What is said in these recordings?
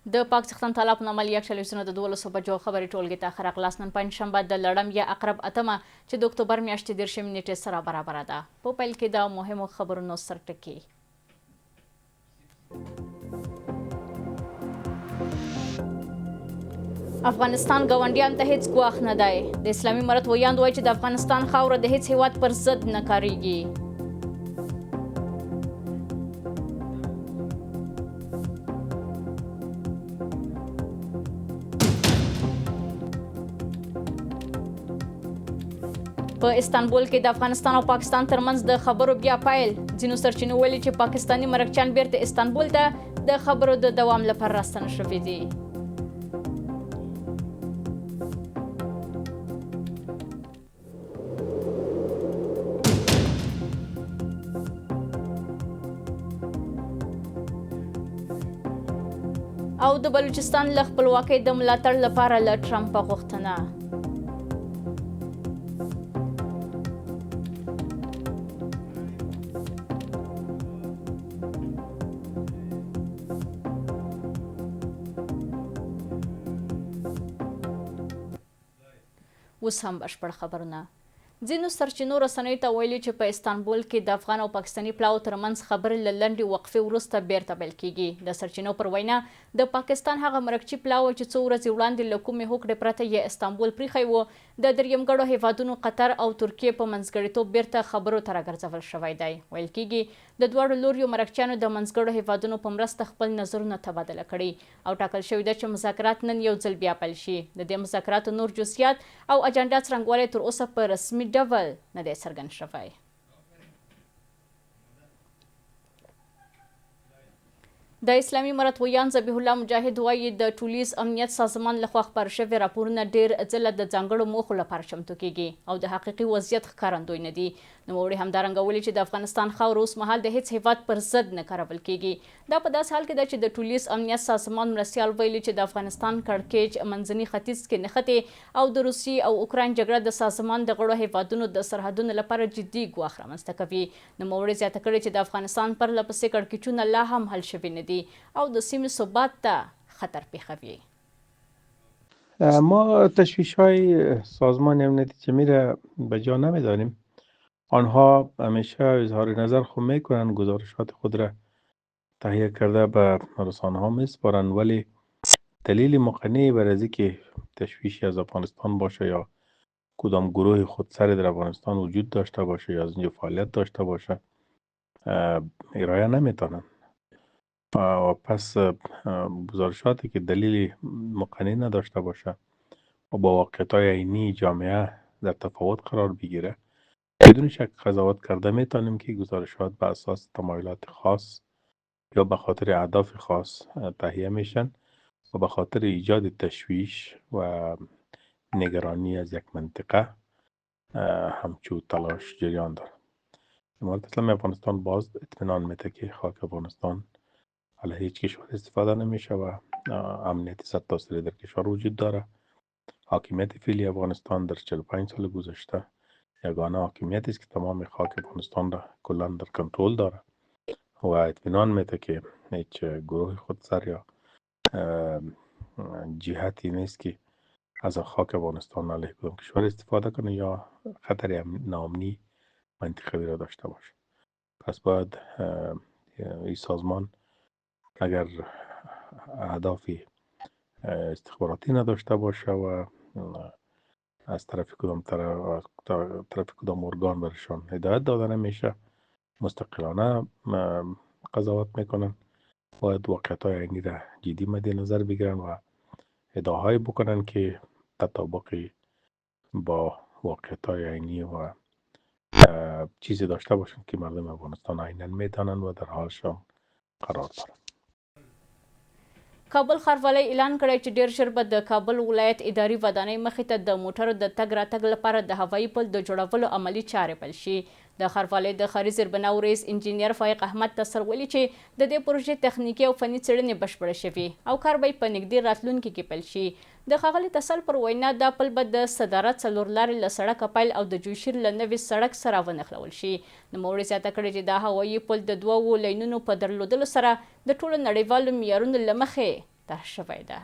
د پاک څښتن طلا په نامه یک ټلویزیون د 12 بجو خبري ټولګې ته ښه راغلاست. نن پنجشنبه د لړم یا اقرب اتمه چې د اکتوبر میاشتې 13 نیټې سره برابره ده. په پیل کې د مهمو خبرونو سرټکي. افغانستان ګاونډیان ته هیڅ ګواښ نه دی. د اسلامي امارت ویاند وایي چې د افغانستان خاوره د هیڅ هیواد پر ضد نه کاریږي. په استانبول کې د افغانستان او پاکستان ترمنځ د خبرو بیا پیل. ځینو سرچینو ویلي چې پاکستاني مرکچیان بیرته استانبول ته د خبرو د دوام لپاره راستنه شوي دي. او د بلوچستان له خپلواکۍ د ملاتړ لپاره له ټرمپ غوښتنه. اوس هم بشپړ خبرونه. ځینو سرچینو رسنیو ته ویلي چې په استانبول کې د افغان او پاکستاني پلاو ترمنځ خبرې له لنډې وقفې وروسته بیرته پیل کیږي. د سرچینو پر وینا د پاکستان هغه مرکچي پلاو چې څو ورځې وړاندې له کومې هوکړې پرته یې استانبول پریښی و د درېیمګړو هیوادونو قطر او ترکیې په منځګړیتوب بیرته خبرو ته راګرځول شوی دی. ویل کیږي د دواړو لوریو مرکچیانو د منځګړو هیوادونو په مرسته خپل نظرونه تبادله کړي او ټاکل شوي ده چې مذاکرات نن یو ځل بیا پیل شي. د دې مذاکراتو نور جزئیات او اجنډا څرنګوالی تر اوسه په رسمي ډول نه دی څرګند شوی. د اسلامي امارت ویاند ذبیح الله مجاهد وایي د ټولیز امنیت سازمان لخوا خپاره شوي راپورونه ډېر ځله د ځانګړو موخو لپاره چمتو کیږي او د حقیقي وضعیت ښکارندوی نه دي. نوموړي همدارنګه ویلي چې د افغانستان خاوره اوس مهال د هیڅ هیواد پر ضد نه کارول کیږي. دا په داسې حال کې ده چې د ټولیز امنیت سازمان مرستیال ویلي چې د افغانستان کړکېچ منځني ختیځ کې نښتې او د روسیې او اوکراین جګړه د سازمان د غړو هیوادونو د سرحدونو لپاره جدي ګواښ رامنځته کوي. نوموړي زیاته کړې چې د افغانستان پرله پسې کړکېچونه لا هم حل شوي نه دي او د سیمې ثبات ته خطر پیښوي. ما تشویش‌های سازمان امنیتی جمعی را به جا نمی‌دانیم. آنها همیشه اظهار نظر خود میکنند، گزارشات خود را تهیه کرده به رسانه ها میسپارند، ولی دلیل مقنعی برای اینکه تشویشی از افغانستان باشه یا کدام گروه خودسری در افغانستان وجود داشته باشه یا از اینجا فعالیت داشته باشه ارائه نمیتونن. پس گزارشاتی که دلیل مقنع نداشته باشه و با واقعیت‌های عینی جامعه در تفاوت قرار بگیره بدون شک قضاوت کرده میتونیم که گزارشات به اساس تمایلات خاص یا به خاطر اهداف خاص تهیه میشن و به خاطر ایجاد تشویش و نگرانی از یک منطقه همچون تلاش جریان داره. امارت اسلامی افغانستان باز اطمینان میده که خاک افغانستان علیه هیچ کشور استفاده نمیشه و امنیت سرتاسری در کشور وجود داره. حاکمیت فعلی افغانستان در 45 سال گذشته یگانه حاکمیتی است که تمام خاک افغانستان را کلا در کنترل داره و اطمینان میده که هیچ گروه خودسر یا جهتی نیست که از خاک افغانستان علیه کدام کشور استفاده کنه یا خطر ناامنی منطقوی را داشته باشه. پس باید این سازمان اگر اهداف استخباراتی نداشته باشه و از طرف کدام ارگان برشان هدایت داده نمیشه مستقلانه قضاوت میکنن. باید واقعیت‌های عینی را جدی مد نظر بگیرن و ادعاهایی بکنن که تطابقی با واقعیت‌های عینی و چیزی داشته باشن که مردم افغانستان عیناً میتونن و در حالشان قرار دارن. کابل ښاروالۍ اعلان کړی چې ډیر ژر به د کابل ولایت اداري ودانۍ مخې ته د موټرو د تګ راتګ لپاره د هوایي پل د جوړولو عملي چارې پیل شي. د ښاروالۍ د ښاري زیربناو رئیس انجینیر فایق احمد تصر ویلي چې د دې پروژې تخنیکي او فني څېړنې بشپړې شوي او کار به یې په نږدې راتلونکي کې پیل شي. د ښاغلي تصل پر وینا دا پل به د صدارت څلور لارې له سړکه پیل او د جوشیر له نوي سړک سره ونښلول شي. نوموړي زیاته کړې چې دا هوایي پل د 2 لینونو په درلودلو سره د ټولو نړیوالو معیارونو له مخې طرح شوې ده.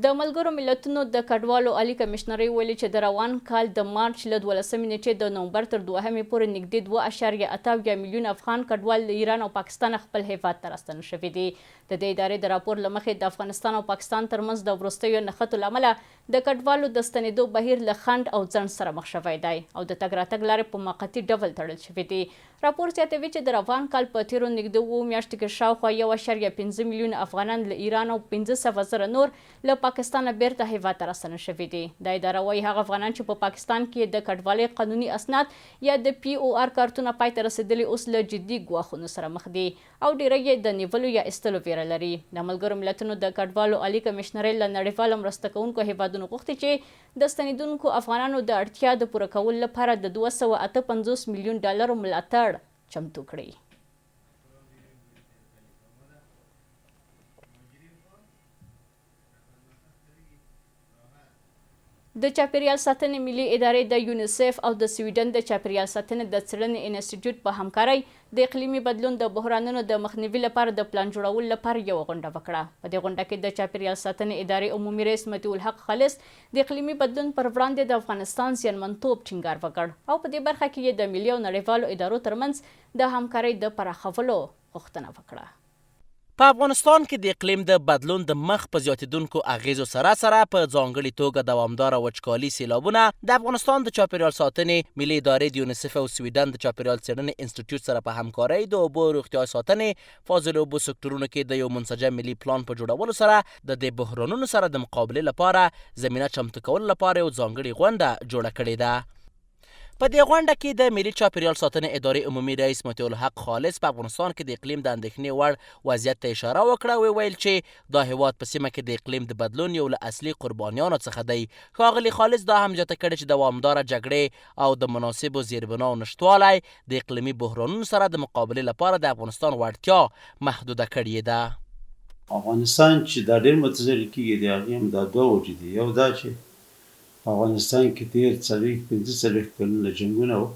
د ملګرو ملتونو د کډوالو عالی کمشنرۍ ویلي چې د روان کال د مارچ له 12 نیټې د نومبر تر 2 پورې نږدې 2.8 میلیون افغان کډوال له ایران او پاکستان خپل هیواد ته راستنه شوي دي. د دې ادارې د راپور له مخې د افغانستان او پاکستان ترمنځ د وروستیو نښتو له امله د کډوالو د ستنېدو بهیر له خنډ او ځنډ سره مخ شوی دی او د تګ راتګ لارې په موقتي ډول تړل شوي دي. راپور زیاتوي چې د روان کال په تیرو نږدې 7 میاشتو کې شاوخوا 1.5 میلیون افغانان له ایران او 500 زره نور له پاکستان بیرته هیواد ته راستنه شوي دي. د اداره وايي هغه افغانان چې په پاکستان کې د کډوالۍ قانوني اسناد یا د POR کارتونه پای ته رسېدلي اوس له جدي ګواښونو سره مخ دي او ډیری یې د نیولو یا ایستلو ویره لري. د ملګرو ملتونو د کډوالو عالی کمشنرۍ له نړیوالو مرسته کوونکو هیوادونو غوښتي چې د ستنېدونکو افغانانو د اړتیا د پوره کولو لپاره د 258 میلیون ډالرو ملاتړ چمتو کړي. د چاپیریال ساتنې ملي ادارې د یونیسف او د سویډن د چاپیریال ساتنې د څېړنې انسټیټیوټ په همکارۍ د اقلیمي بدلون د بحرانونو د مخنیوي لپاره د پلان جوړولو لپاره یوه غونډه وکړه. په دې غونډه کې د چاپیریال ساتنې ادارې عمومي رئیس مطمئن خالص د اقلیمي بدلون پر وړاندې د افغانستان زیانمنتوب ټینګار وکړ او په دې برخه کې یې د ملي او نړیوالو ادارو ترمنځ د همکارۍ د پراخولو غوښتنه وکړه. په افغانستان کې د اقلیم د بدلون د مخ په زیاتېدونکو اغیزو سره په ځانګړې توګه دوامداره وچکالي، سیلابونه د افغانستان د چاپیریال ساتنې ملي ادارې د یونیسف او سویډن د چاپیریال څېړنې انسټیټیوټ سره په همکارۍ د اوبو روغتیا ساتنې فاضله اوبو سکتورونو کې د یو منسجم ملي پلان په جوړولو سره د دې بحرانونو سره د مقابلې لپاره زمینه چمتو کولو لپاره یو ځانګړې غونډه جوړه کړې ده. په دې غونډه کې د ملي چاپیریال ساتنې ادارې عمومي رئیس مطمئن خالص په افغانستان کې د اقلیم د اندېښنې وړ وضعیت ته اشاره وکړه او ویل چې دا هیواد په سیمه کې د اقلیم د بدلون یو له اصلي قربانیانو څخه دی. ښاغلي خالص دا هم زیاته کړې چې دوامداره جګړې او د مناسبو زیربناو نشتوالی د اقلیمي بحرانونو سره د مقابلې لپاره د افغانستان وړتیا محدوده کړې ده. افغانستان چې دا ډېر متضرر کېږي د هغې هم دا دوه وجې دي. یو دا چې په افغانستان کې تېر 45 کلونه جنګونه وو،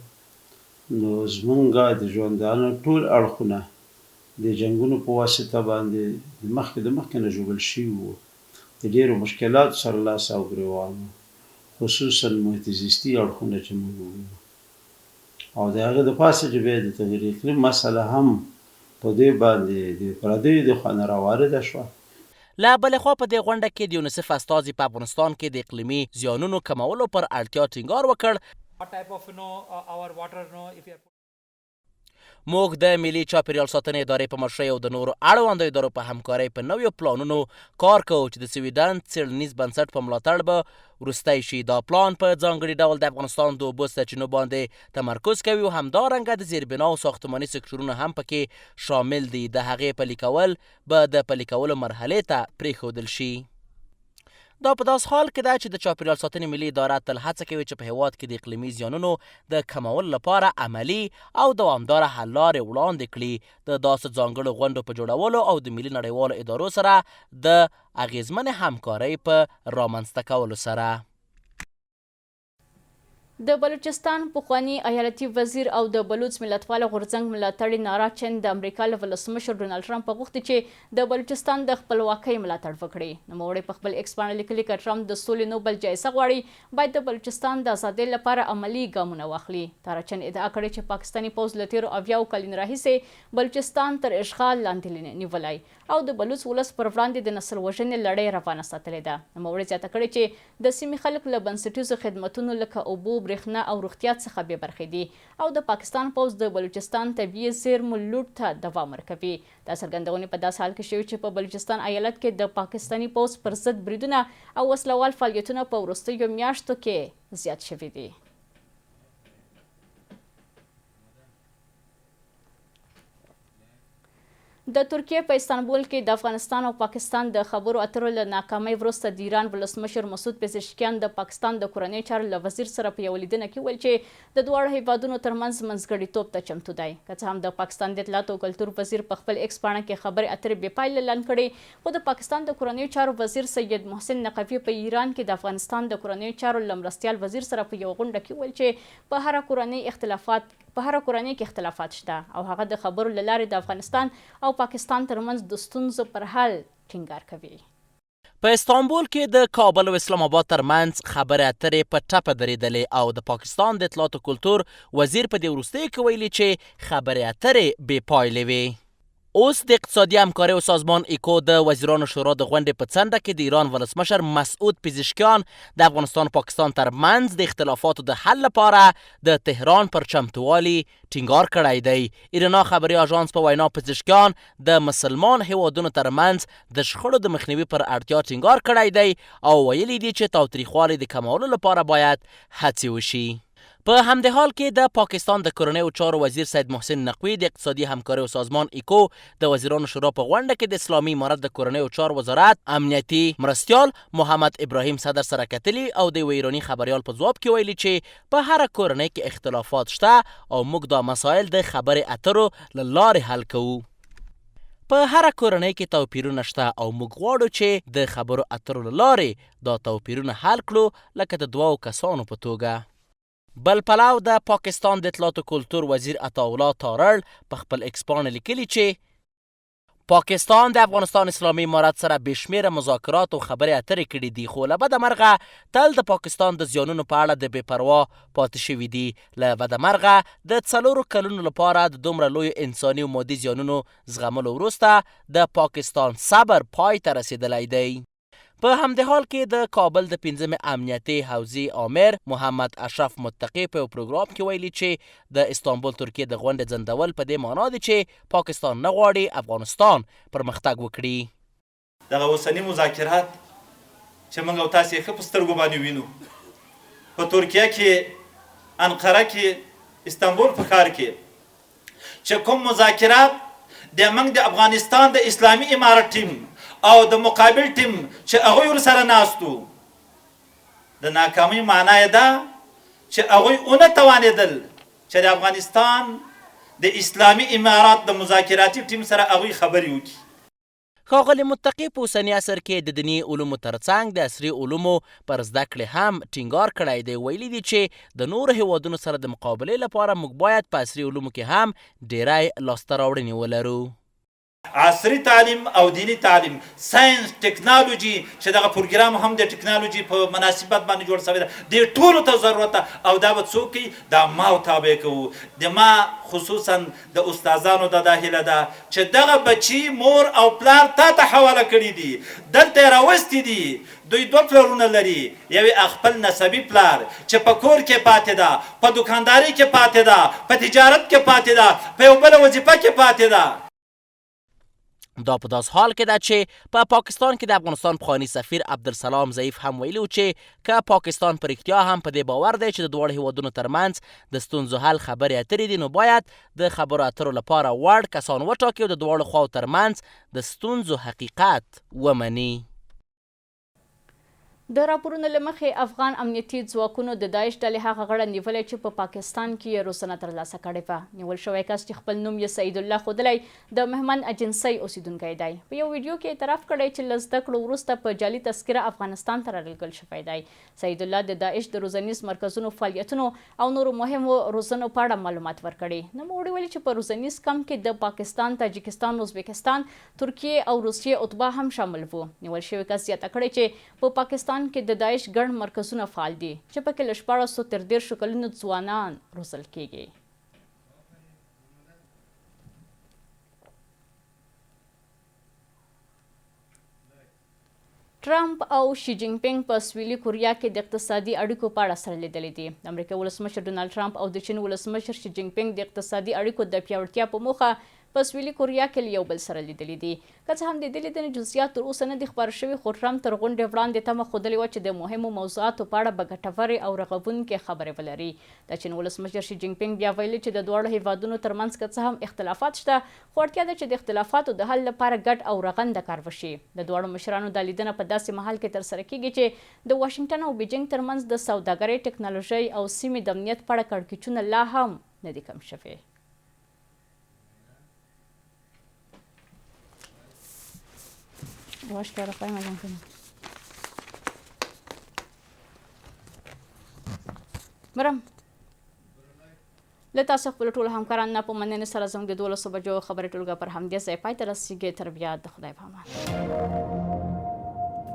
نو زمونږ د ژوندانه ټول اړخونه د جنګونو په واسطه باندې د مخکې نه ژوبل شوي وو، د ډېرو مشکلاتو سره لاس او ګرېوان وو، خصوصا محیط زیستي اړخونه چې موږ ووینو. او د هغې د پاسه چې بیا د تغیر اقلیم مسله هم په دې باندې د پردیو د خوا نه راوارده شوه. له بلې خوا په دې غونډه کې د یونیسف استازي په افغانستان کې د اقلیمي زیانونو کمولو پر اړتیا ټینګار وکړ. موږ د ملي چاپیریال ساتنې ادارې په مشرۍ او د نورو اړوندو ادارو په همکارۍ په نویو پلانونو کار کوو چې د سویډن څېړنیز بنسټ په ملاتړ به وروستی شي. دا پلان په ځانګړي ډول د افغانستان د اوبو سرچینو باندې تمرکز کوي او همدارنګه د زیربنا او ساختماني سکتورونه هم پکې شامل دي. د هغې پلي کول به د پلي کولو مرحلې ته پرېښودل شي. دا په داس حال کې ده چې د چاپیریال ساتنې ملي اداره تل هڅه کوي چې په هیواد کې د اقلیمي زیانونو د کمولو لپاره عملي او دوامداره حل لارې وړاندې کړي. د داسې ځانګړو غونډو په جوړولو او د ملي نړیوالو ادارو سره د اغیزمنې همکارۍ په رامنځته کولو سره. د بلوچستان پخوانی ایالتي وزیر او د بلوچ ملتپال غورځنګ ملاتړي نارا چین د امریکا له ولسمشر ډونالډ ټرمپ غوښتي چې د بلوچستان د خپلواکۍ ملاتړ وکړي. نوموړي په خپل ایکس باندې لیکلي چې ټرمپ د سولې نوبل جایزه غواړي باید د بلوچستان د ازادۍ لپاره عملي ګامونه واخلي. نارا چین ادعا کړې چې پاکستاني پوځ له تیرو 70 کلونو راهیسې بلوچستان تر اشغال لاندې نیولی او د بلوچ ولس پر وړاندې د نسل وژنې لړۍ روانه ساتلې ده. نوموړي زیاته کړې چې د سیمې خلک له بنسټیزو خدمتونو لکه اوبو، برېښنا او روغتیا څخه بې برخې دي او د پاکستان پوځ د بلوچستان طبیعي زیرمو لوټ ته دوام ورکوي. دا څرګندونې په داسې حال کې شوي چې په بلوچستان ایالت کې د پاکستاني پوځ پر ضد بریدونه او وسلوال فعالیتونه په وروستیو میاشتو کې زیات شوي دي. د ترکیه په استانبول کې د افغانستان او پاکستان د خبرو اترو له ناکامۍ وروسته د ایران ولسمشر مسعود پزشکیان د پاکستان د کورنۍ چارو له وزیر سره په یوه لیدنه کې ویل چې د دواړو هیوادونو ترمنځ منځګړیتوب ته چمتو دی. که څه هم د پاکستان د اطلاعاتو او کلتور وزیر په خپل ایکس پاڼه کې خبرې اترې بې پایله اعلان کړې، خو د پاکستان د کورنۍ چارو وزیر سید محسن نقوي په ایران کې د افغانستان د کورنۍ چارو له مرستیال وزیر سره په یوه غونډه کې ویل چې په هره کورنۍ اختلافات په هره کورنۍ کې اختلافات شته او هغه د خبرو له لارې د افغانستان او پاکستان ترمنځ د ستونزو پر حل ټینګار کوي. په استانبول کې د کابل او اسلام آباد ترمنځ خبرې اترې په ټپه درېدلې او د پاکستان د اطلاعاتو کلتور وزیر په دې وروستیو کې ویلي چې خبرې اترې بې پایلې وې. اوس د اقتصادي همکارۍ او سازمان ایکو د وزیرانو شورا د غونډې په څنډه کې د ایران ولسمشر مسعود پزشکیان د افغانستان او پاکستان ترمنځ د اختلافاتو د حل لپاره د تهران پر چمتووالي ټینګار کړی دی. ایرنا خبري اژانس په وینا پزشکیان د مسلمان هیوادونو ترمنځ د شخړو د مخنیوي پر اړتیا ټینګار کړی دی او ویلي دي چې تاوتریخوالي د کمولو لپاره باید هڅې وشي. په همدې حال کې د پاکستان د کورنیو چارو وزیر سید محسن نقوی د اقتصادي همکارۍ او سازمان ایکو د وزیرانو شورا په غونډه کې د اسلامي امارت د کورنیو چارو وزارت امنیتي مرستیال محمد ابراهیم صدر سره کتلي او د یوه ایراني خبریال په ځواب کې ویلي چې په هره کورنۍ کې اختلافات شته او موږ دا مسایل د خبرې اترو له لارې حل کوو. په هره کورنۍ کې توپیرونه شته او موږ غواړو چې د خبرو اترو له لارې دا توپیرونه حل کړو لکه د دوو کسانو په توګه. بل پلو د پاکستان د اطلاعاتو کلتور وزیر عطاالله تارړ په خپل ایکس پاڼه لیکلي چې پاکستان د افغانستان اسلامي امارت سره بېشمېره مذاکرات او خبرې اترې کړي دي خو له بده مرغه تل د پاکستان د زیانونو په اړه د بې پروا پاتې شوي دي. له بده مرغه د 4 کلونو لپاره د دومره لویو انساني او مادي زیانونو زغملو وروسته د پاکستان صبر پای ته رسېدلی دی. په همدې حال کې د کابل د 5مې امنیتي حوزې آمر محمد اشرف متقی په یو پروګرام کې ویلي چې د استانبول ترکیې د غونډې ځنډول په دې معنا دي چې پاکستان نه غواړي افغانستان پرمختګ وکړي. دغه اوسني مذاکرات چې موږ او تاسې یې ښه په سترګو باندې وینو په ترکیه کې انقره کې استانبول په ښار کې چې کوم مذاکرات د موږ د افغانستان د اسلامي امارت ټیم او د مقابل ټیم چې هغوی ورسره ناست وو د ناکامۍ معنا یې ده چې هغوی ونه توانېدل چې د افغانستان د اسلامي امارات د مذاکراتي ټیم سره هغوی خبرې وکړي. ښاغلي متقي په اوسني عصر کې د دیني علومو ترڅنګ د عصري علومو پر زده کړې هم ټینګار کړی دی. ویلي دي چې د نورو هیوادونو سره د مقابلې لپاره موږ باید په عصري علومو کې هم ډیری لاسته راوړنې ولرو. عصري تعلیم او دینی تعلیم ساينس ټیکنالوژي چې دغه پروګرام هم د ټیکنالوژي په مناسبت باندې جوړ شوی دی د ټولو ته ضرورت او دا به څوک کوي دا ما تابع کوو د ما خصوصا د استادانو د داخله ده چې دغه بچي مور او پلار تا ته حواله کړي دي دلته یې راوستي دي دوی 2 پلرونه لري یو خپل نسبي پلار چې په کور کې پاتې ده په دکانداري کې پاتې ده په تجارت کې پاتې ده په یو بل وظیفه کې پاتې ده. دا په داس حال کې ده چې په پاکستان کې د افغانستان پخوانی سفیر عبدالسلام ضعیف هم ویلي چې که پاکستان پر اختیا هم په دې باور دی چې د دواړو هیوادونو ترمنځ د ستونزو حل خبرې اترې دي نو باید د خبرو اترو لپاره وړ کسان وټاکي او د دواړو خواو ترمنځ د ستونزو حقیقت ومني. د راپورونو له مخې افغان امنیتي ځواکونو د داعش ډلې هغه غړی نیولی چې په پاکستان کې یې روزنه ترلاسه کړې وه. نیول شوی کس چې خپل نوم یې سعید الله ښودلی د مهمن اجنسۍ اوسیدونکی دی. په یو ویډیو کې اعتراف کړی چې له زده کړو وروسته په جعلي تذکره افغانستان ته رالېږل شوی دی. سعید الله د داعش د روزنیز مرکزونو فعالیتونو او نورو مهمو روزنو په اړه معلومات ورکړي. نوموړي ویلي چې په روزنیز کمپ کې د پاکستان، تاجکستان، ازبکستان، ترکیې او روسیې اتباع هم شامل وو. نیول شوی کس زیاته کړې چې په پاکستان کې د داعش ګڼ مرکزونه فعال دي چې پکې له 1400 تر 1300 کلونو ځوانان روزل کیږي. ټرمپ او شي جین پینګ په سویلي کوریا کې د اقتصادي اړیکو په اړه سره لیدلي دي. د امریکا ولسمشر ډونالډ ټرمپ او د چین ولسمشر شي جین پینګ د اقتصادي اړیکو د پیاوړتیا په موخه په سویلي کوریا کې له یو بل سره لیدلي دي. که څه هم د دې لیدنې جزئیات تر اوسه نه دي خپاره شوي خو ټرمپ تر غونډې وړاندې تمه ښودلې وه چې د مهمو موضوعاتو په اړه به ګټورې او رغونکې خبرې ولري. د چین ولسمشر شي جین پینګ بیا ویلي چې د دواړو هیوادونو ترمنځ که څه هم اختلافات شته خو اړتیا ده چې د اختلافاتو د حل لپاره ګډ او رغنده کار وشي. د دواړو مشرانو دا لیدنه په داسې مهال کې ترسره کیږي چې د واشنګټن او بیجینګ ترمنځ د سوداګرۍ، ټکنالوژۍ او سیمې د امنیت په اړه کړکېچونه لا هم نه دي کم شوي. واش کار خواهی مجمع کنم برم له تاسو خپل ټول همکاران نه په مننې سره زموږ د 12 بجو خبري ټولګه پر همدې ځای پای ته رسیږي. تر بیا د خدای په امان.